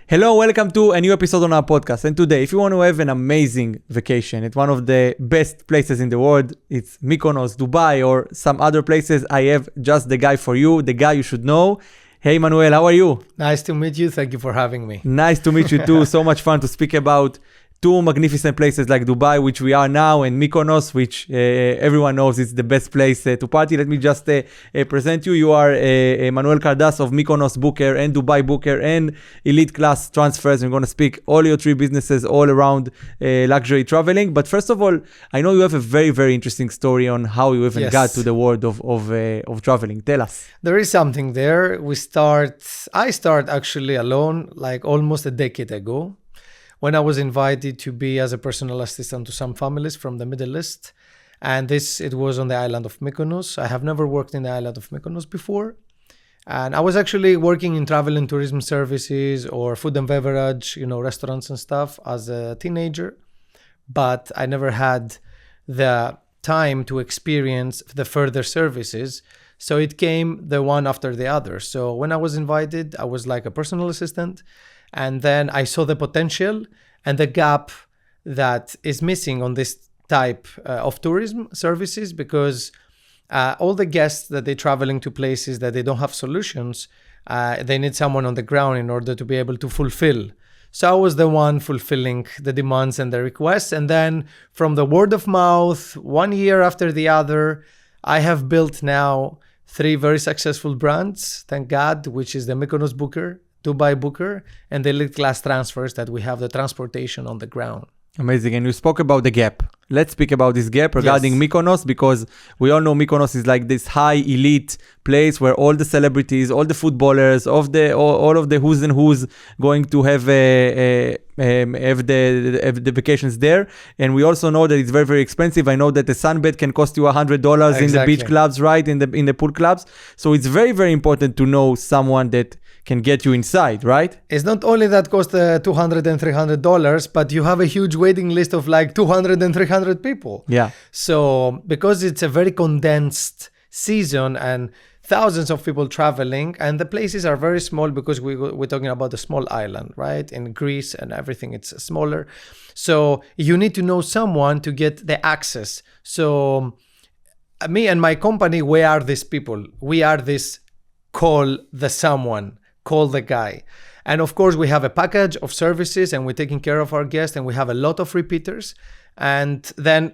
Hello, welcome to a new episode on our podcast. And today, if you want to have an amazing vacation at one of the best places in the world, it's Mykonos, Dubai, or some other places, I have just the guy for you, the guy you should know. Hey, Manuel, how are you? Nice to meet you. Thank you for having me. Nice to meet you too. So much fun to speak about two magnificent places like Dubai, which we are now, and Mykonos, which everyone knows is the best place to party. Let me just present you. You are Manuel Kardas of Mykonos Booker and Dubai Booker and Elite Class Transfers. We're going to speak all your three businesses all around luxury traveling. But first of all, I know you have a very, very interesting story on how you even got to the world of traveling. Tell us. There is something there. I start actually alone, like almost a decade ago, when I was invited to be as a personal assistant to some families from the Middle East. And it was on the island of Mykonos. I have never worked in the island of Mykonos before. And I was actually working in travel and tourism services or food and beverage, restaurants and stuff as a teenager. But I never had the time to experience the further services. So it came the one after the other. So when I was invited, I was like a personal assistant. And then I saw the potential and the gap that is missing on this type of tourism services, because all the guests that they're traveling to places that they don't have solutions, they need someone on the ground in order to be able to fulfill. So I was the one fulfilling the demands and the requests. And then from the word of mouth, 1 year after the other, I have built now 3 very successful brands, thank God, which is the Mykonos Booker, Dubai Booker, and the Elite Class Transfers that we have the transportation on the ground. Amazing. And you spoke about the gap. Let's speak about this gap regarding Mykonos, because we all know Mykonos is like this high elite place where all the celebrities, all the footballers, all of the who's and who's going to have the vacations there. And we also know that it's very, very expensive. I know that the sunbed can cost you $100 in the beach clubs, right? In the pool clubs. So it's very, very important to know someone that can get you inside, right? It's not only that cost $200 and $300, but you have a huge waiting list of like 200 and 300 people. Yeah. So because it's a very condensed season and thousands of people traveling, and the places are very small because we're talking about a small island, right? In Greece and everything, it's smaller. So you need to know someone to get the access. So me and my company, we are these people. We are this call the guy. And of course, we have a package of services and we're taking care of our guests, and we have a lot of repeaters. And then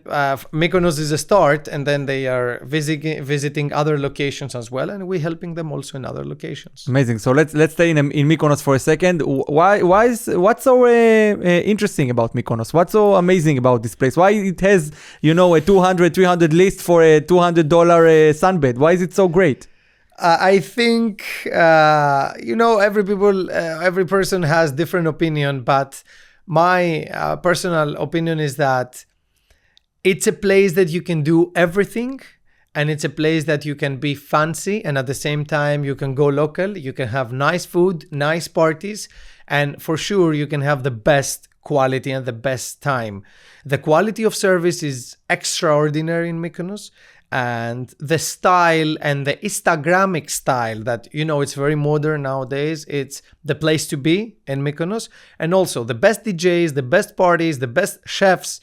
Mykonos is a start, and then they are visiting other locations as well, and we're helping them also in other locations. Amazing. So let's stay in Mykonos for a second. What's so interesting about Mykonos? What's so amazing about this place? Why it has a $200-300 list for a $200 sunbed? Why is it so great? I think, every person has different opinion, but my personal opinion is that it's a place that you can do everything, and it's a place that you can be fancy, and at the same time you can go local, you can have nice food, nice parties, and for sure you can have the best quality and the best time. The quality of service is extraordinary in Mykonos. And the style and the Instagramic style that, it's very modern nowadays. It's the place to be in Mykonos. And also the best DJs, the best parties, the best chefs,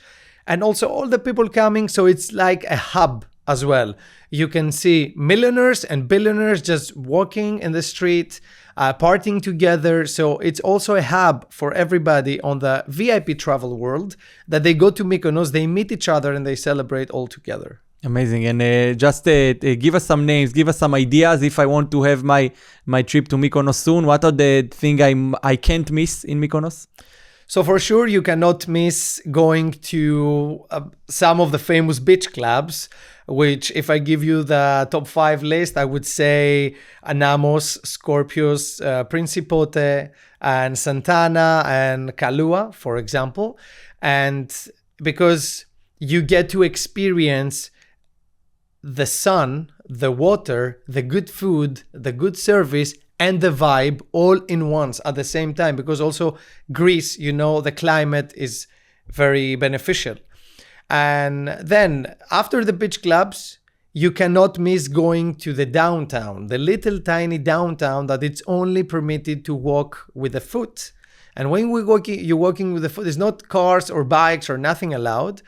and also all the people coming. So it's like a hub as well. You can see millionaires and billionaires just walking in the street, partying together. So it's also a hub for everybody on the VIP travel world that they go to Mykonos, they meet each other, and they celebrate all together. Amazing. And just give us some names, give us some ideas. If I want to have my trip to Mykonos soon, what are the things I can't miss in Mykonos? So for sure, you cannot miss going to some of the famous beach clubs, which if I give you the top 5 list, I would say Anamos, Scorpios, Principote, and Santana, and Kalua, for example. And because you get to experience the sun, the water, the good food, the good service, and the vibe all in once at the same time, because also Greece, the climate is very beneficial. And then after the beach clubs, you cannot miss going to the downtown, the little tiny downtown that it's only permitted to walk with a foot. And when you're walking with the foot, there's not cars or bikes or nothing allowed.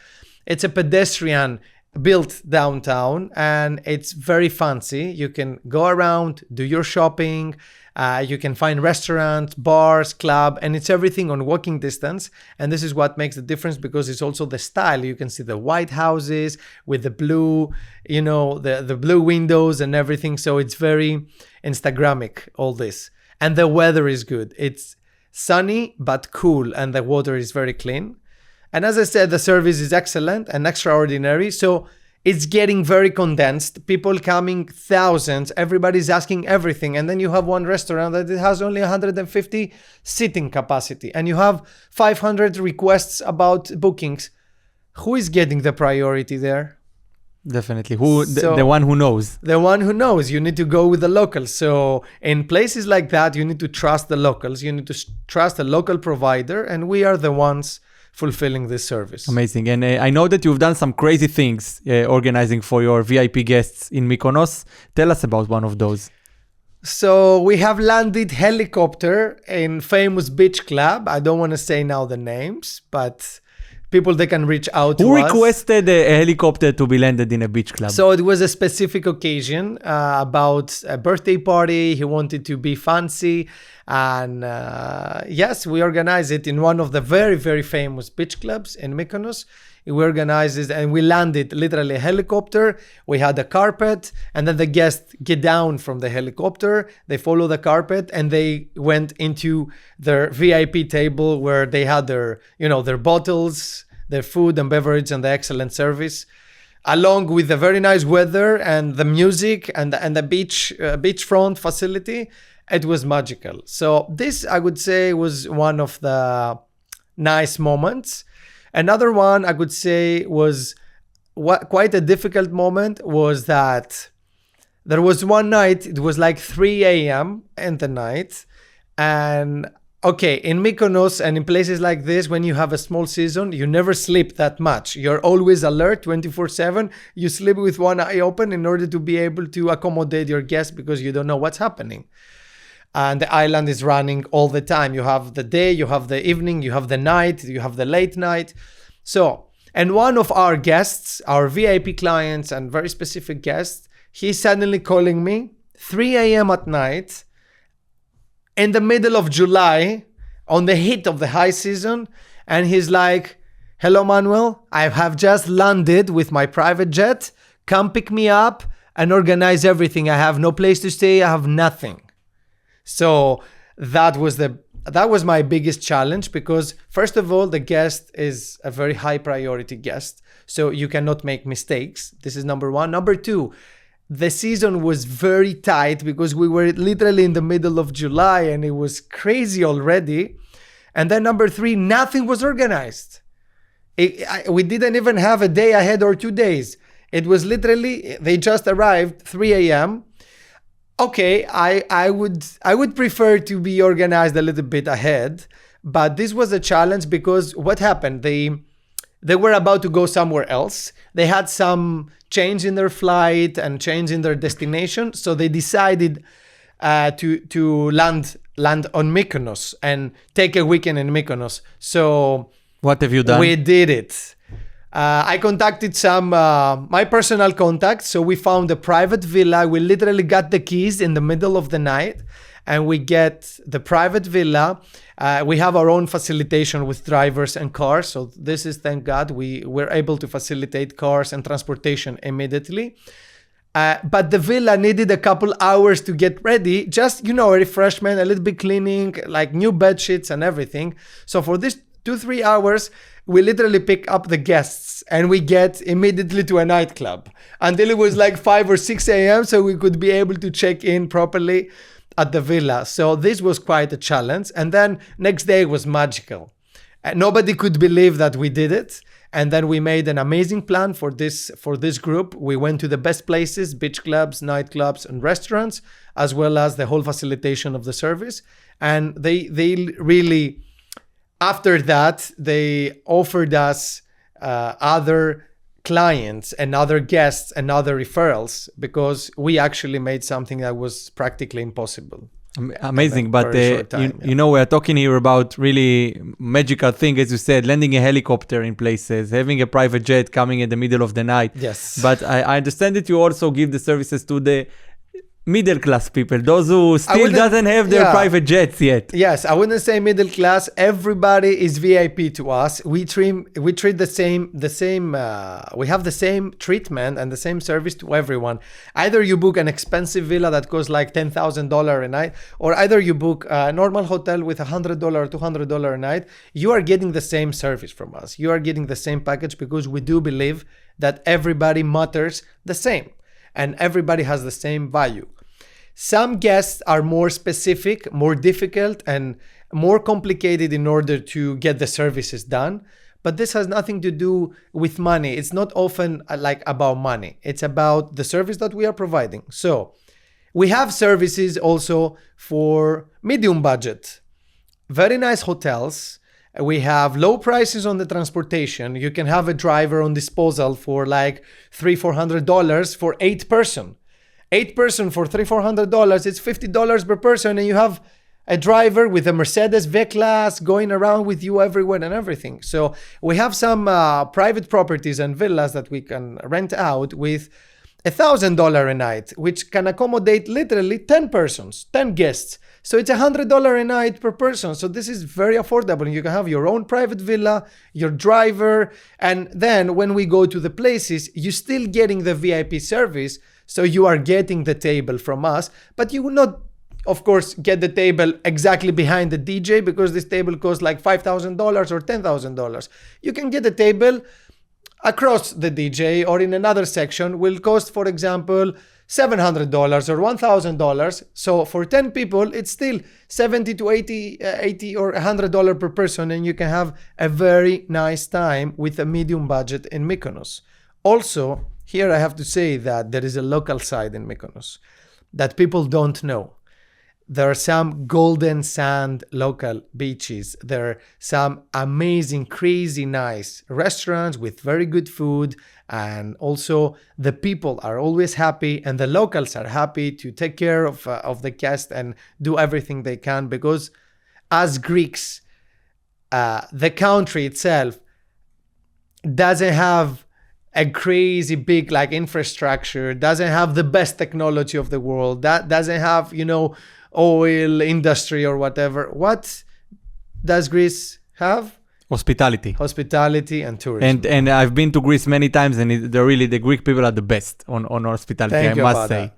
It's a pedestrian built downtown, and it's very fancy. You can go around, do your shopping. You can find restaurants, bars, club, and it's everything on walking distance. And this is what makes the difference, because it's also the style. You can see the white houses with the blue, the blue windows and everything. So it's very Instagrammic, all this. And the weather is good. It's sunny but cool, and the water is very clean. And as I said, the service is excellent and extraordinary. So it's getting very condensed. People coming thousands. Everybody's asking everything. And then you have one restaurant that it has only 150 seating capacity. And you have 500 requests about bookings. Who is getting the priority there? Definitely. The one who knows. The one who knows. You need to go with the locals. So in places like that, you need to trust the locals. You need to trust a local provider. And we are the ones fulfilling this service. Amazing. And I know that you've done some crazy things organizing for your VIP guests in Mykonos. Tell us about one of those. So we have landed helicopter in famous beach club. I don't want to say now the names, but people, they can reach out to us. Who requested a helicopter to be landed in a beach club? So it was a specific occasion about a birthday party. He wanted to be fancy. And yes, we organized it in one of the very, very famous beach clubs in Mykonos. We organized it and we landed literally a helicopter. We had a carpet, and then the guests get down from the helicopter. They follow the carpet and they went into their VIP table where they had their bottles, their food and beverage, and the excellent service, along with the very nice weather and the music and the beachfront facility. It was magical. So this, I would say, was one of the nice moments. Another one I could say was quite a difficult moment was that there was one night, it was like 3 a.m. in the night. And okay, in Mykonos and in places like this, when you have a small season, you never sleep that much. You're always alert 24/7. You sleep with one eye open in order to be able to accommodate your guests, because you don't know what's happening. And the island is running all the time. You have the day, you have the evening, you have the night, you have the late night. So, and one of our guests, our VIP clients and very specific guests, he's suddenly calling me 3 a.m. at night in the middle of July on the heat of the high season. And he's like, "Hello, Manuel, I have just landed with my private jet. Come pick me up and organize everything. I have no place to stay. I have nothing." So that was my biggest challenge, because first of all, the guest is a very high priority guest. So you cannot make mistakes. This is number one. Number two, the season was very tight because we were literally in the middle of July and it was crazy already. And then number three, nothing was organized. We didn't even have a day ahead or 2 days. It was literally, they just arrived 3 a.m. Okay, I would prefer to be organized a little bit ahead, but this was a challenge because what happened? They were about to go somewhere else. They had some change in their flight and change in their destination, so they decided to land on Mykonos and take a weekend in Mykonos. So what have you done? We did it. I contacted some my personal contacts, so we found a private villa. We literally got the keys in the middle of the night, and we get the private villa. We have our own facilitation with drivers and cars, so this is, thank God, we were able to facilitate cars and transportation immediately. But the villa needed a couple hours to get ready, just, a refreshment, a little bit cleaning, like new bed sheets and everything. So for this 2-3 hours, we literally pick up the guests and we get immediately to a nightclub until it was like 5 or 6 a.m. so we could be able to check in properly at the villa. So this was quite a challenge. And then next day was magical. Nobody could believe that we did it. And then we made an amazing plan for this group. We went to the best places, beach clubs, nightclubs, and restaurants, as well as the whole facilitation of the service. And they really... After that, they offered us other clients and other guests and other referrals, because we actually made something that was practically impossible. Amazing, in a but very short time, you know, we're talking here about really magical thing, as you said, landing a helicopter in places, having a private jet coming in the middle of the night. Yes. But I understand that you also give the services to the middle class people, those who still doesn't have their private jets yet. Yes, I wouldn't say middle class. Everybody is VIP to us. We treat the same. We have the same treatment and the same service to everyone. Either you book an expensive villa that costs like $10,000 a night, or either you book a normal hotel with $100 or $200 a night. You are getting the same service from us. You are getting the same package because we do believe that everybody matters the same. And everybody has the same value. Some guests are more specific, more difficult, and more complicated in order to get the services done. But this has nothing to do with money. It's not often like about money. It's about the service that we are providing. So we have services also for medium budget. Very nice hotels. We have low prices on the transportation. You can have a driver on disposal for like $300-400 for 8 person. 8 person for $300-400, it's $50 per person, and you have a driver with a Mercedes V-Class going around with you everywhere and everything. So we have some private properties and villas that we can rent out with $1,000 a night, which can accommodate literally 10 persons, 10 guests. So it's $100 a night per person. So this is very affordable. You can have your own private villa, your driver, and then when we go to the places, you're still getting the VIP service. So you are getting the table from us, but you will not, of course, get the table exactly behind the DJ because this table costs like $5,000 or $10,000. You can get the table across the DJ or in another section will cost, for example, $700 or $1,000. So for 10 people, it's still $70 to $80 or $100 per person, and you can have a very nice time with a medium budget in Mykonos. Also, here I have to say that there is a local side in Mykonos that people don't know. There are some golden sand local beaches. There are some amazing, crazy nice restaurants with very good food. And also the people are always happy and the locals are happy to take care of the guests and do everything they can, because as Greeks, the country itself doesn't have a crazy big like infrastructure, doesn't have the best technology of the world, that doesn't have, oil industry or whatever. What does Greece have? Hospitality and tourism. And I've been to Greece many times, and the Greek people are the best on hospitality. I must say.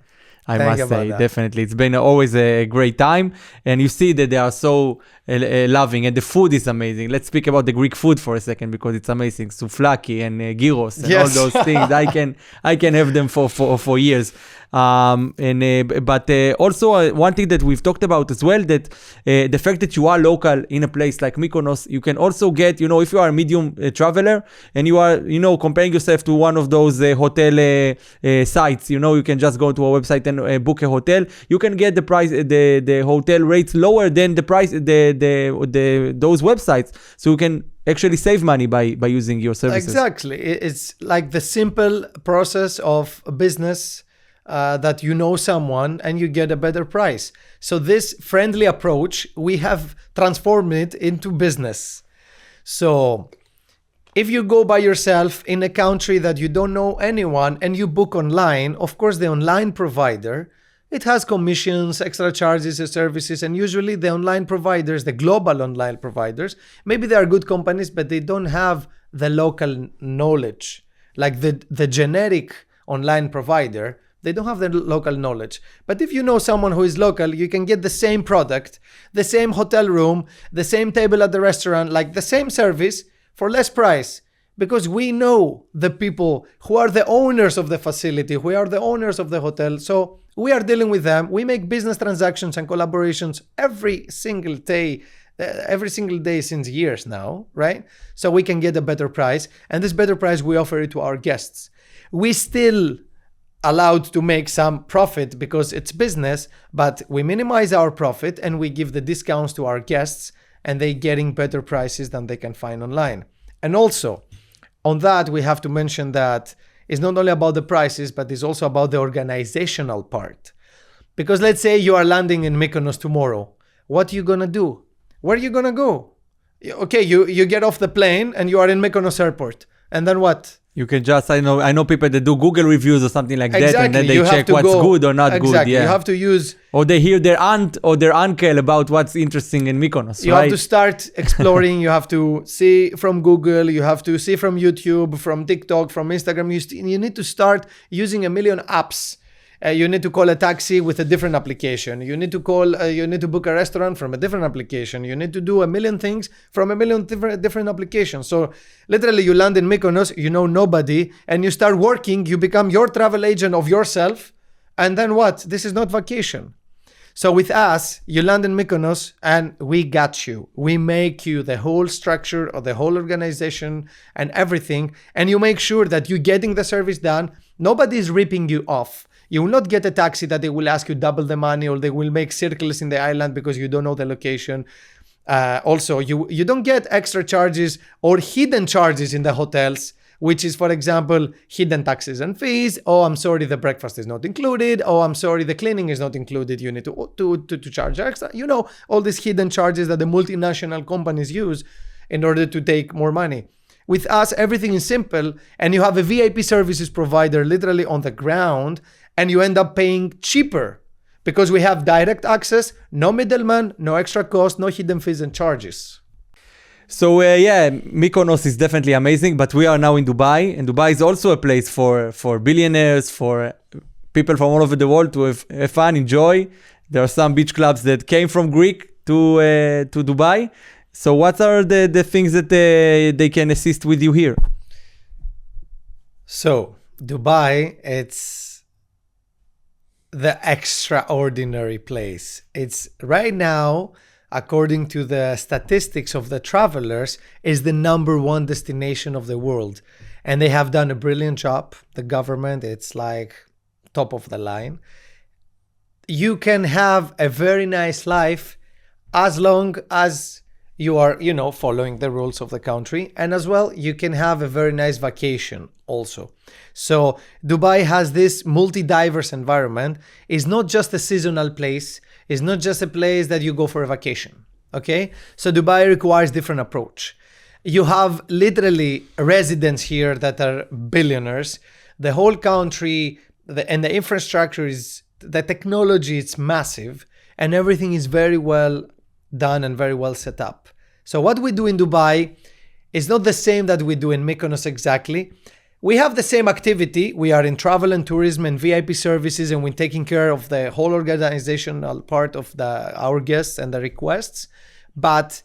Definitely. It's been always a great time, and you see that they are so loving, and the food is amazing. Let's speak about the Greek food for a second, because it's amazing. Souvlaki and gyros and all those things. I can have them for years. But also one thing that we've talked about as well, that the fact that you are local in a place like Mykonos, you can also get, if you are a medium traveler and you are, comparing yourself to one of those hotel sites, you can just go to a website and book a hotel. You can get the price, the hotel rates lower than the price, those websites. So you can actually save money by using your services. Exactly. It's like the simple process of business. That someone and you get a better price. So this friendly approach, we have transformed it into business. So if you go by yourself in a country that you don't know anyone and you book online, of course the online provider, it has commissions, extra charges and services, and usually the online providers, the global online providers, maybe they are good companies, but they don't have the local knowledge. Like the generic online provider, they don't have the local knowledge. But if you know someone who is local, you can get the same product, the same hotel room, the same table at the restaurant, like the same service for less price. Because we know the people who are the owners of the facility, who are the owners of the hotel. So we are dealing with them. We make business transactions and collaborations every single day since years now, right? So we can get a better price. And this better price, we offer it to our guests. We still allowed to make some profit because it's business, but we minimize our profit and we give the discounts to our guests, and they're getting better prices than they can find online. And also on that, we have to mention that it's not only about the prices, but it's also about the organizational part. Because let's say you are landing in Mykonos tomorrow. What are you going to do? Where are you going to go? Okay, you get off the plane and you are in Mykonos airport. And then what? You can just, I know people that do Google reviews or something like that, and then Exactly. You they have check to what's go- good or not good. Exactly. Yeah. You have to use, Or they hear their aunt or their uncle about what's interesting in Mykonos, you right? have to start exploring. You have to see from Google. You have to see from YouTube, from TikTok, from Instagram. You need to start using a million apps. You need to call a taxi with a different application. You need to book a restaurant from a different application. You need to do a million things from a million different applications. So literally you land in Mykonos, you know nobody, and you start working, you become your travel agent of yourself. And then what? This is not vacation. So with us, you land in Mykonos and we got you. We make you the whole structure of the whole organization and everything. And you make sure that you're getting the service done. Nobody is ripping you off. You will not get a taxi that they will ask you double the money, or they will make circles in the island because you don't know the location. Also, you don't get extra charges or hidden charges in the hotels, which is, for example, hidden taxes and fees. Oh, I'm sorry, the breakfast is not included. Oh, I'm sorry, the cleaning is not included. You need to charge extra. You know, all these hidden charges that the multinational companies use in order to take more money. With us, everything is simple, and you have a VIP services provider literally on the ground, and you end up paying cheaper because we have direct access, no middleman, no extra cost, no hidden fees and charges. So yeah, Mykonos is definitely amazing, but we are now in Dubai, and Dubai is also a place for billionaires, for people from all over the world to have fun, enjoy. There are some beach clubs that came from Greek to Dubai. So what are the things that they can assist with you here? So Dubai, it's the extraordinary place. It's right now, according to the statistics of the travelers, is the #1 destination of the world. And they have done a brilliant job. The government, it's like top of the line. You can have a very nice life as long as you are, following the rules of the country. And as well, you can have a very nice vacation also. So Dubai has this multi-diverse environment. It's not just a seasonal place. It's not just a place that you go for a vacation. Okay? So Dubai requires different approach. You have literally residents here that are billionaires. The whole country and the infrastructure the technology is massive, and everything is very well done and very well set up. So what we do in Dubai is not the same that we do in Mykonos exactly. We have the same activity. We are in travel and tourism and VIP services, and we're taking care of the whole organizational part of our guests and the requests. But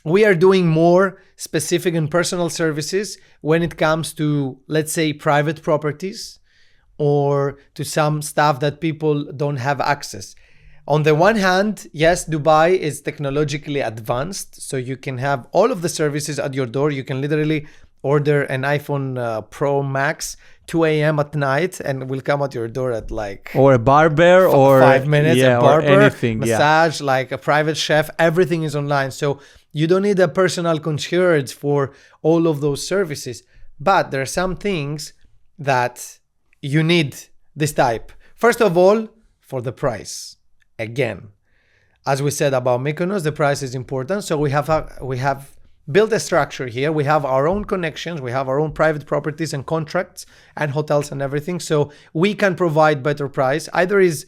we are doing more specific and personal services when it comes to, let's say, private properties or to some stuff that people don't have access. On the one hand, yes, Dubai is technologically advanced, so you can have all of the services at your door. You can literally order an iPhone Pro Max 2 a.m. at night, and it will come at your door at or a barber or 5 minutes, a barber, or anything, massage, like a private chef. Everything is online, so you don't need a personal concierge for all of those services. But there are some things that you need this type. First of all, for the price. Again, as we said about Mykonos, the price is important. So we have built a structure here. We have our own connections. We have our own private properties and contracts and hotels and everything. So we can provide better price. Either is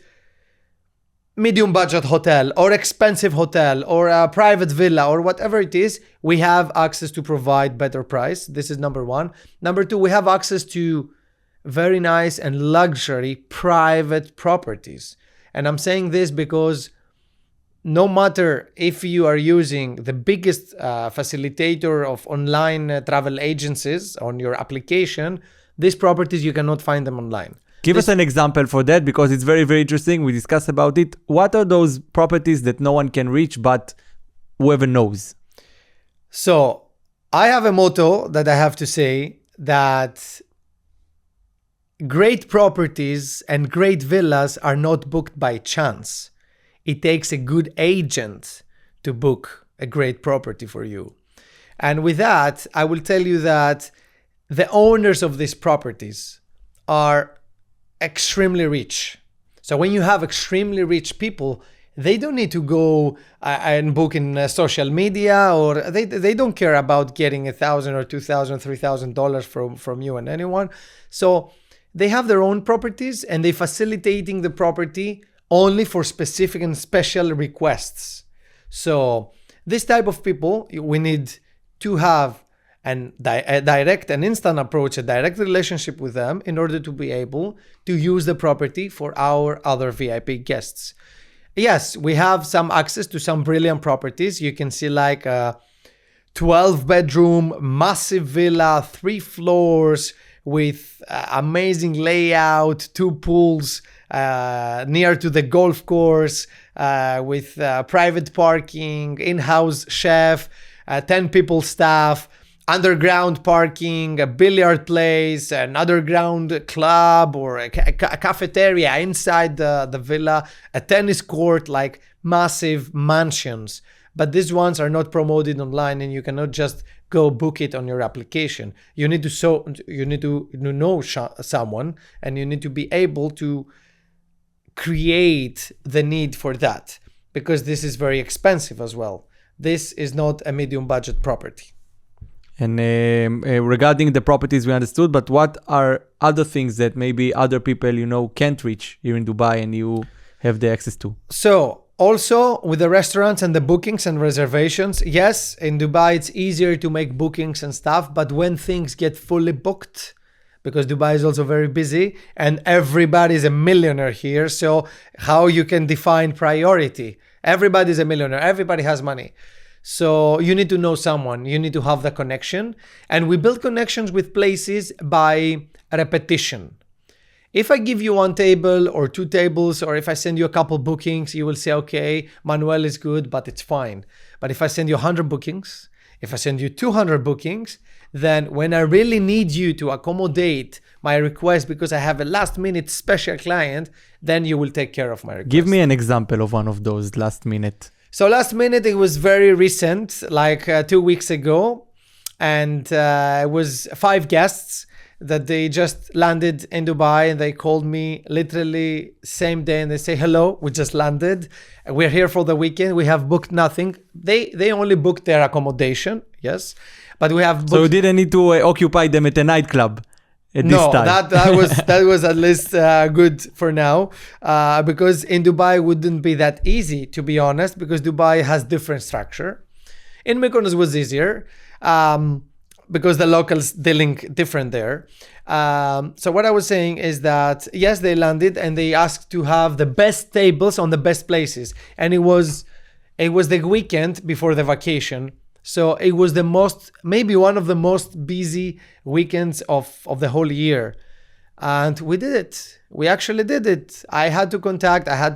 medium budget hotel or expensive hotel or a private villa or whatever it is, we have access to provide better price. This is number one. Number two, we have access to very nice and luxury private properties. And I'm saying this because no matter if you are using the biggest facilitator of online travel agencies on your application, these properties, you cannot find them online. Give us an example for that, because it's very, very interesting. We discussed about it. What are those properties that no one can reach, but whoever knows? So I have a motto that I have to say, that great properties and great villas are not booked by chance. It takes a good agent to book a great property for you. And with that, I will tell you that the owners of these properties are extremely rich. So when you have extremely rich people, they don't need to go and book in social media, or they don't care about getting $1,000 or $2,000, $3,000 from you and anyone. So they have their own properties and they facilitating the property only for specific and special requests. So this type of people, we need to have a direct and instant approach, a direct relationship with them in order to be able to use the property for our other VIP guests. Yes, we have some access to some brilliant properties. You can see like a 12-bedroom, massive villa, 3 floors with amazing layout, 2 pools near to the golf course, with private parking, in-house chef, 10 people staff, underground parking, a billiard place, an underground club or a cafeteria inside the villa, a tennis court, like massive mansions. But these ones are not promoted online and you cannot just go book it on your application. You need to know someone, and you need to be able to create the need for that, because this is very expensive as well. This is not a medium budget property. And regarding the properties, we understood, but what are other things that maybe other people, can't reach here in Dubai and you have the access to? So also with the restaurants and the bookings and reservations, yes, in Dubai it's easier to make bookings and stuff, but when things get fully booked, because Dubai is also very busy and everybody's a millionaire here, so how you can define priority? Everybody's a millionaire, everybody has money. So you need to know someone, you need to have the connection. And we build connections with places by repetition. If I give you 1 table or 2 tables, or if I send you a couple bookings, you will say, okay, Manuel is good, but it's fine. But if I send you 100 bookings, if I send you 200 bookings, then when I really need you to accommodate my request because I have a last minute special client, then you will take care of my request. Give me an example of one of those last minute. So last minute, it was very recent, like 2 weeks ago. And it was 5 guests that they just landed in Dubai, and they called me literally same day and they say, hello, we just landed. We're here for the weekend. We have booked nothing. They only booked their accommodation. Yes. But we have booked. So you didn't need to occupy them at a nightclub. No, that was at least good for now, because in Dubai it wouldn't be that easy, to be honest, because Dubai has different structure. In Mykonos was easier because the locals dealing different there. So what I was saying is that yes, they landed and they asked to have the best tables on the best places, and it was the weekend before the vacation. So it was maybe one of the most busy weekends of the whole year. And we did it. We actually did it. I had to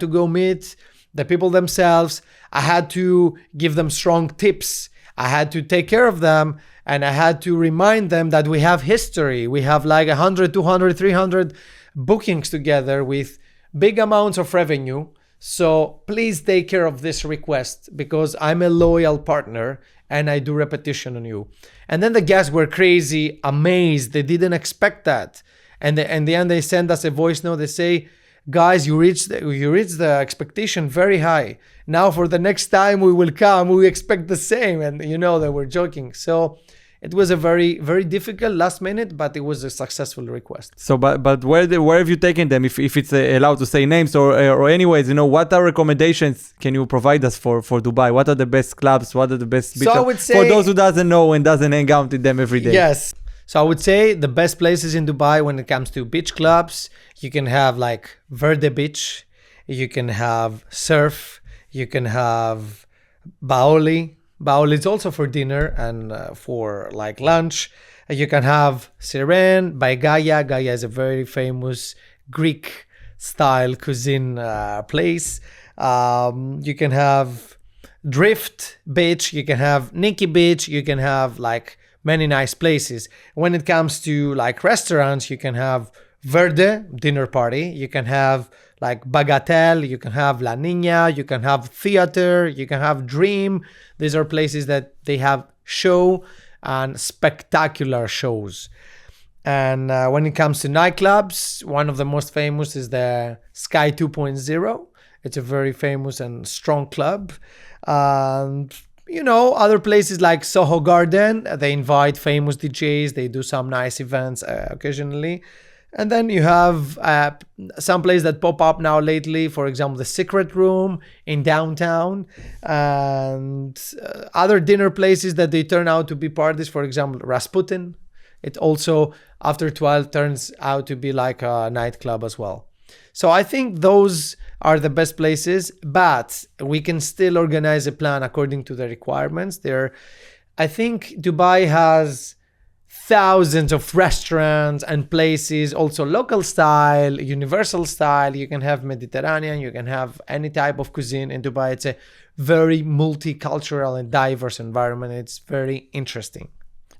go meet the people themselves. I had to give them strong tips. I had to take care of them. And I had to remind them that we have history. We have like 100, 200, 300 bookings together with big amounts of revenue. So please take care of this request because I'm a loyal partner and I do repetition on you. And then the guests were crazy, amazed. They didn't expect that. And in the end, they send us a voice note. They say, guys, you reached the expectation very high. Now for the next time we will come, we expect the same. And they were joking. So it was a very, very difficult last minute, but it was a successful request. So, but where have you taken them? If it's allowed to say names or anyways, what are recommendations can you provide us for Dubai? What are the best clubs? What are the best beach? So I would say, for those who doesn't know and doesn't hang out with them every day. Yes. So I would say the best places in Dubai when it comes to beach clubs, you can have like Verde Beach, you can have surf, you can have Baoli. Baoli is also for dinner and for like lunch. You can have Siren by Gaia. Gaia is a very famous Greek style cuisine place. You can have Drift Beach. You can have Nikki Beach. You can have like many nice places. When it comes to like restaurants, you can have Verde dinner party. You can have like Bagatelle, you can have La Niña, you can have theater, you can have Dream. These are places that they have show and spectacular shows. And when it comes to nightclubs, one of the most famous is the Sky 2.0. It's a very famous and strong club. And, other places like Soho Garden, they invite famous DJs. They do some nice events occasionally. And then you have some places that pop up now lately, for example, the Secret Room in downtown, and other dinner places that they turn out to be parties, for example, Rasputin. It also, after 12, turns out to be like a nightclub as well. So I think those are the best places, but we can still organize a plan according to the requirements. I think Dubai has thousands of restaurants and places, also local style, universal style. You can have Mediterranean, you can have any type of cuisine in Dubai. It's a very multicultural and diverse environment. It's very interesting.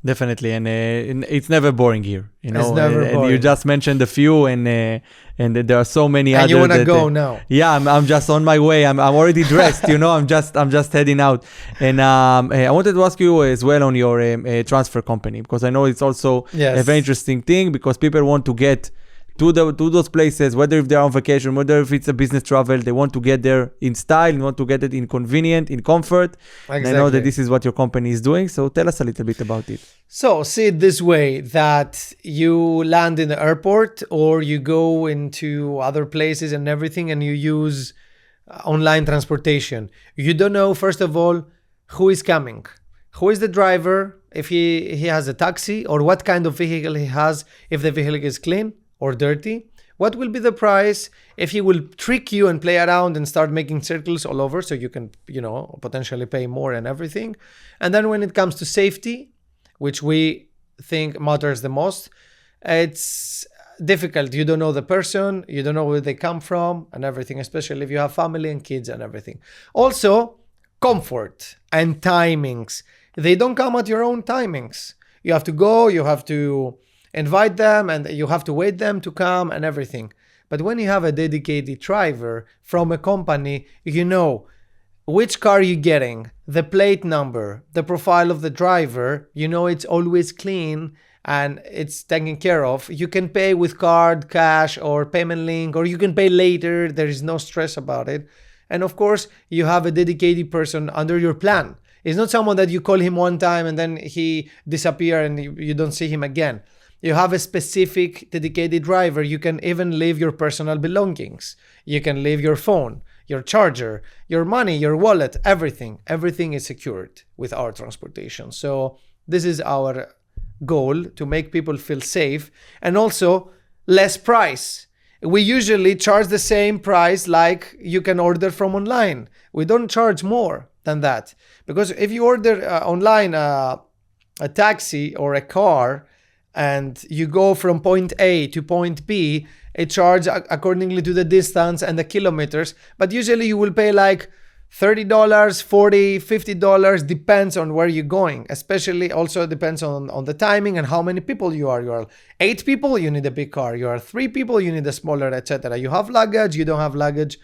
Definitely, and it's never boring here. It's never boring. And you just mentioned a few, and there are so many others. And you want to go now? Yeah, I'm just on my way. I'm already dressed. I'm just heading out. And I wanted to ask you as well on your transfer company, because I know it's also a very interesting thing, because people want to get to those places, whether if they're on vacation, whether if it's a business travel, they want to get there in style, and want to get it in convenient, in comfort. Exactly. And I know that this is what your company is doing. So tell us a little bit about it. So see it this way, that you land in the airport or you go into other places and everything, and you use online transportation. You don't know, first of all, who is coming, who is the driver, if he has a taxi, or what kind of vehicle he has, if the vehicle is clean or dirty. What will be the price, if he will trick you and play around and start making circles all over, so you can, potentially pay more and everything. And then when it comes to safety, which we think matters the most, it's difficult. You don't know the person, you don't know where they come from and everything, especially if you have family and kids and everything. Also, comfort and timings. They don't come at your own timings. You have to go, you have to invite them, and you have to wait them to come and everything. But when you have a dedicated driver from a company, you know which car you're getting, the plate number, the profile of the driver, it's always clean and it's taken care of. You can pay with card, cash, or payment link, or you can pay later. There is no stress about it. And of course, you have a dedicated person under your plan. It's not someone that you call him one time and then he disappears and you don't see him again. You have a specific dedicated driver. You can even leave your personal belongings. You can leave your phone, your charger, your money, your wallet, everything. Everything is secured with our transportation. So this is our goal, to make people feel safe, and also less price. We usually charge the same price like you can order from online. We don't charge more than that, because if you order online a taxi or a car, and you go from point A to point B, it charges accordingly to the distance and the kilometers. But usually you will pay like $30, $40, $50, depends on where you're going. Especially also depends on the timing and how many people you are. You are 8 people, you need a big car. You are 3 people, you need a smaller, etc. You have luggage, you don't have luggage.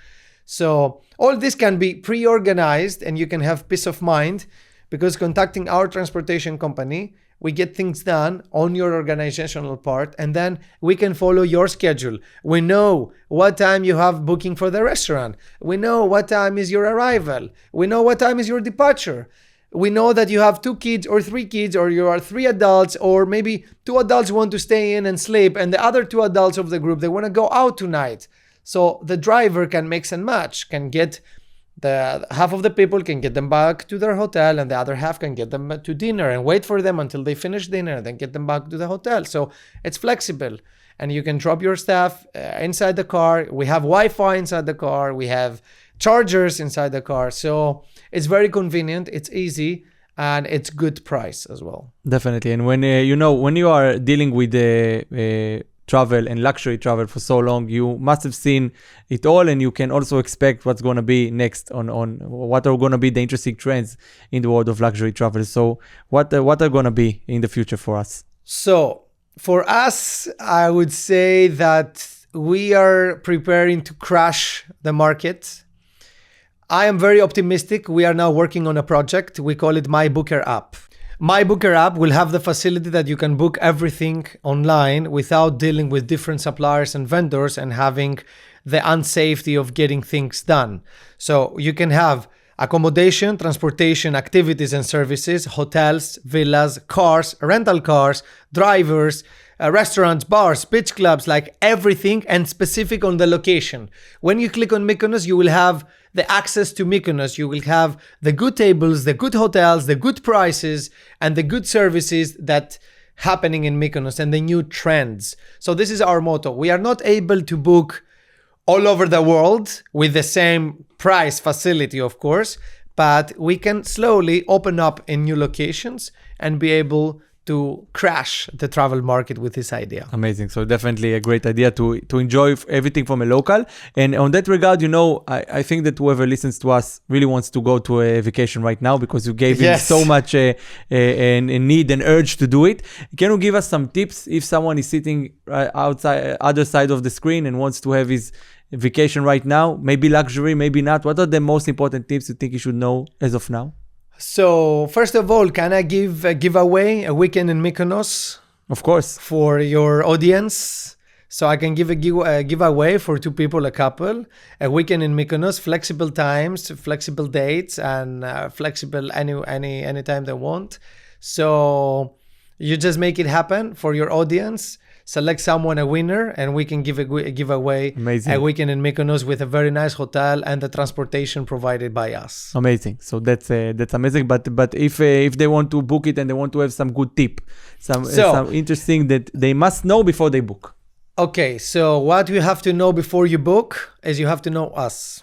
So all this can be pre-organized, and you can have peace of mind, because contacting our transportation company, we get things done on your organizational part, and then we can follow your schedule. We know what time you have booking for the restaurant. We know what time is your arrival. We know what time is your departure. We know that you have 2 kids or 3 kids, or you are 3 adults, or maybe 2 adults want to stay in and sleep, and the other 2 adults of the group, they want to go out tonight. So the driver can mix and match, can get the half of the people, can get them back to their hotel, and the other half can get them to dinner and wait for them until they finish dinner and then get them back to the hotel. So it's flexible, and you can drop your stuff inside the car. We have Wi-Fi inside the car. We have chargers inside the car. So it's very convenient. It's easy, and it's good price as well. Definitely. And when when you are dealing with the travel and luxury travel for so long, you must have seen it all, and you can also expect what's going to be next on what are going to be the interesting trends in the world of luxury travel. So what are going to be in the future for us? So for us, I would say that we are preparing to crash the market. I am very optimistic. We are now working on a project. We call it My Booker app. My Booker app will have the facility that you can book everything online without dealing with different suppliers and vendors and having the unsafety of getting things done. So you can have accommodation, transportation, activities and services, hotels, villas, cars, rental cars, drivers, restaurants, bars, beach clubs, like everything, and specific on the location. When you click on Mykonos, you will have the access to Mykonos. You will have the good tables, the good hotels, the good prices, and the good services that happening in Mykonos and the new trends. So this is our motto. We are not able to book all over the world with the same price facility, of course, but we can slowly open up in new locations and be able to crash the travel market with this idea. Amazing. So definitely a great idea to enjoy everything from a local. And on that regard, I think that whoever listens to us really wants to go to a vacation right now because you gave him so much a need and urge to do it. Can you give us some tips if someone is sitting outside, other side of the screen and wants to have his vacation right now, maybe luxury, maybe not? What are the most important tips you think he should know as of now? So first of all, can I give away a weekend in Mykonos? Of course. For your audience. So I can give a giveaway for 2 people, a couple, a weekend in Mykonos, flexible times, flexible dates, and flexible any time they want. So you just make it happen for your audience. Select someone a winner, and we can give away a weekend in Mykonos with a very nice hotel and the transportation provided by us. Amazing. So that's amazing. But if they want to book it and they want to have some good tip, some interesting that they must know before they book. Okay, so what you have to know before you book is you have to know us.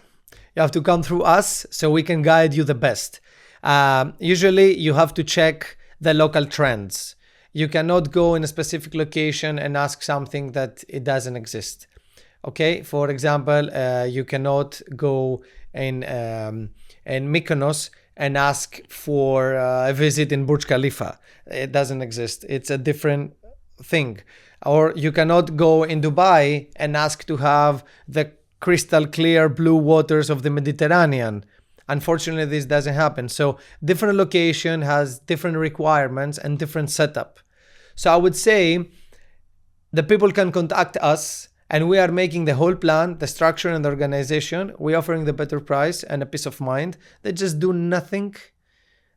You have to come through us so we can guide you the best. Usually you have to check the local trends. You cannot go in a specific location and ask something that it doesn't exist. Okay, for example, you cannot go in Mykonos and ask for a visit in Burj Khalifa. It doesn't exist. It's a different thing. Or you cannot go in Dubai and ask to have the crystal clear blue waters of the Mediterranean. Unfortunately, this doesn't happen. So different location has different requirements and different setup. So I would say the people can contact us and we are making the whole plan, the structure and the organization. We're offering the better price and a peace of mind. They just do nothing.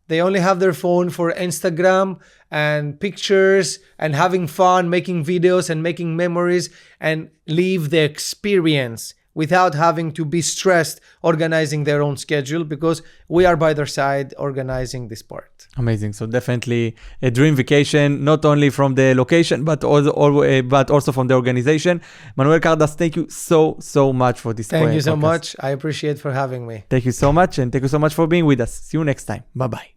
They only have their phone for Instagram and pictures and having fun, making videos and making memories, and leave the experience without having to be stressed organizing their own schedule, because we are by their side organizing this part. Amazing. So definitely a dream vacation, not only from the location, but also from the organization. Manuel Kardas, thank you so much for this. Thank you so much. I appreciate for having me. Thank you so much. And thank you so much for being with us. See you next time. Bye-bye.